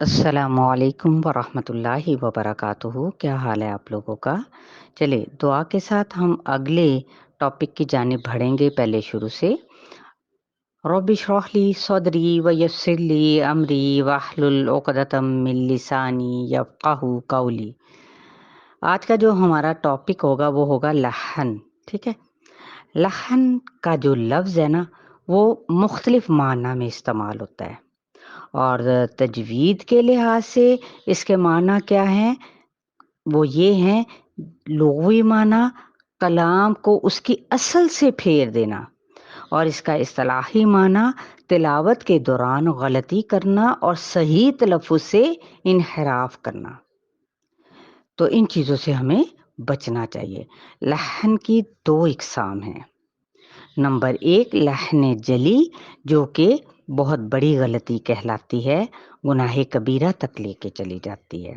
السلام علیکم ورحمۃ اللہ وبرکاتہ۔ کیا حال ہے آپ لوگوں کا؟ چلے دعا کے ساتھ ہم اگلے ٹاپک کی جانب بڑھیں گے۔ پہلے شروع سے رب اشرح لی صدری ویسر لی امری واحلل عقدۃ من لسانی یفقہوا قولی۔ آج کا جو ہمارا ٹاپک ہوگا وہ ہوگا لحن، ٹھیک ہے؟ لحن کا جو لفظ ہے نا وہ مختلف معنی میں استعمال ہوتا ہے، اور تجوید کے لحاظ سے اس کے معنی کیا ہیں؟ وہ یہ ہیں: لغوی معنی کلام کو اس کی اصل سے پھیر دینا، اور اس کا اصطلاحی معنی تلاوت کے دوران غلطی کرنا اور صحیح تلفظ سے انحراف کرنا۔ تو ان چیزوں سے ہمیں بچنا چاہیے۔ لحن کی دو اقسام ہیں۔ نمبر 1 لحن جلی، جو کہ بہت بڑی غلطی کہلاتی ہے، گناہ کبیرہ تک لے کے چلی جاتی ہے۔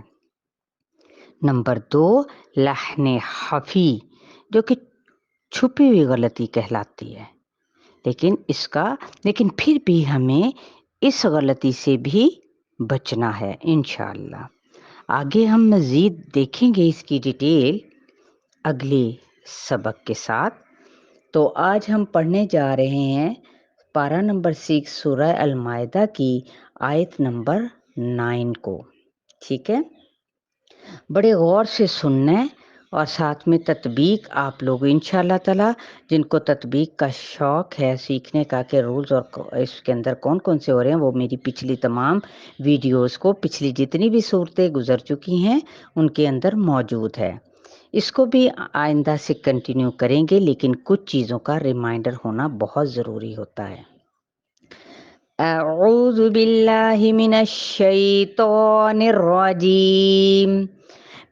نمبر 2 لحن خفی، جو کہ چھپی ہوئی غلطی کہلاتی ہے، لیکن پھر بھی ہمیں اس غلطی سے بھی بچنا ہے انشاءاللہ۔ آگے ہم مزید دیکھیں گے اس کی ڈیٹیل اگلے سبق کے ساتھ۔ تو آج ہم پڑھنے جا رہے ہیں پارہ نمبر 6 سورہ المائدہ کی آیت نمبر 9 کو، ٹھیک ہے؟ بڑے غور سے سننا ہے اور ساتھ میں تطبیق آپ لوگ انشاءاللہ تعالی، جن کو تطبیق کا شوق ہے سیکھنے کا کہ رولز اور اس کے اندر کون کون سے ہو رہے ہیں، وہ میری پچھلی تمام ویڈیوز کو، پچھلی جتنی بھی صورتیں گزر چکی ہیں ان کے اندر موجود ہے۔ اس کو بھی آئندہ سے کنٹینیو کریں گے، لیکن کچھ چیزوں کا ریمائنڈر ہونا بہت ضروری ہوتا ہے۔ اعوذ باللہ من الشیطان الرجیم،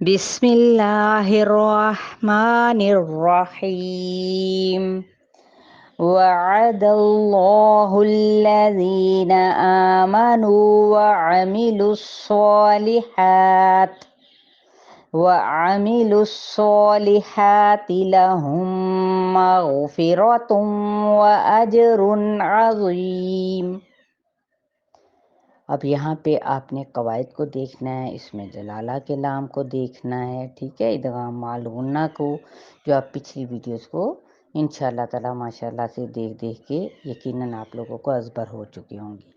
بسم اللہ الرحمن الرحیم۔ وعد اللہ الذین آمنوا وعملوا الصالحات لهم مغفرة وأجر عظیم۔ اب یہاں پہ آپ نے قواعد کو دیکھنا ہے، اس میں جلالہ کے لام کو دیکھنا ہے، ٹھیک ہے؟ ادغام مع الغنہ کو، جو آپ پچھلی ویڈیوز کو انشاءاللہ تعالی ماشاءاللہ سے دیکھ کے یقیناً آپ لوگوں کو ازبر ہو چکی ہوں گی۔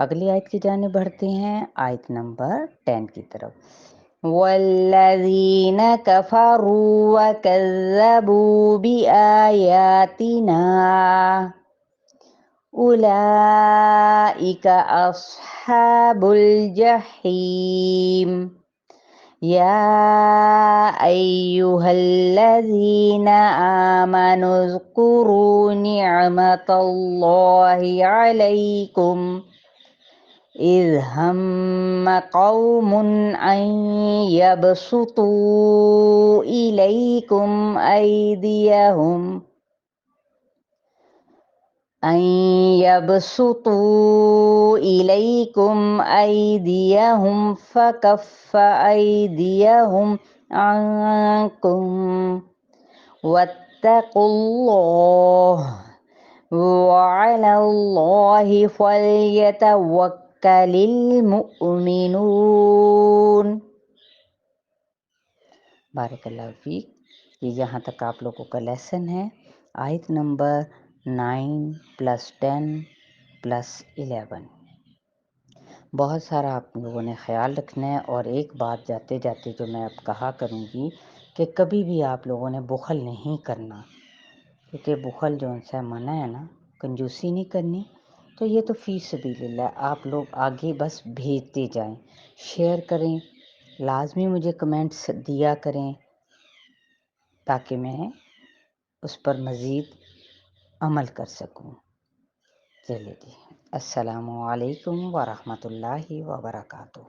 اگلی آیت کی جانب بڑھتے ہیں، آیت نمبر 10 کی طرف۔ وَالَّذِينَ كَفَرُوا وَكَذَّبُوا بِآيَاتِنَا أُولَئِكَ أَصْحَابُ الْجَحِيمِ۔ يَا أَيُّهَا الَّذِينَ آمَنُوا اذْكُرُوا نِعْمَةَ اللَّهِ عَلَيْكُمْ إِذْ هَمَّ قَوْمٌ أَن يَبْسُطُوا إِلَيْكُمْ أَيْدِيَهُمْ فَكَفَّ أَيْدِيَهُمْ عَنكُمْ وَاتَّقُوا اللَّهَ وَعَلَى اللَّهِ فَلْيَتَوَكَّلِ الْمُؤْمِنُونَ۔ بارک اللہ فیک۔ یہ یہاں تک آپ لوگوں کا لیسن ہے، آیت نمبر 9 + 10 + 11۔ بہت سارا آپ لوگوں نے خیال رکھنا ہے، اور ایک بات جاتے جاتے جو میں اب کہا کروں گی کہ کبھی بھی آپ لوگوں نے بخل نہیں کرنا، کیونکہ بخل جو ان سے منع ہے نا، کنجوسی نہیں کرنی۔ تو یہ تو فی سبیل اللہ آپ لوگ آگے بس بھیجتے جائیں، شیئر کریں، لازمی مجھے کمنٹس دیا کریں تاکہ میں اس پر مزید عمل کر سکوں۔ چلیے جی، السلام علیکم ورحمۃ اللہ وبرکاتہ۔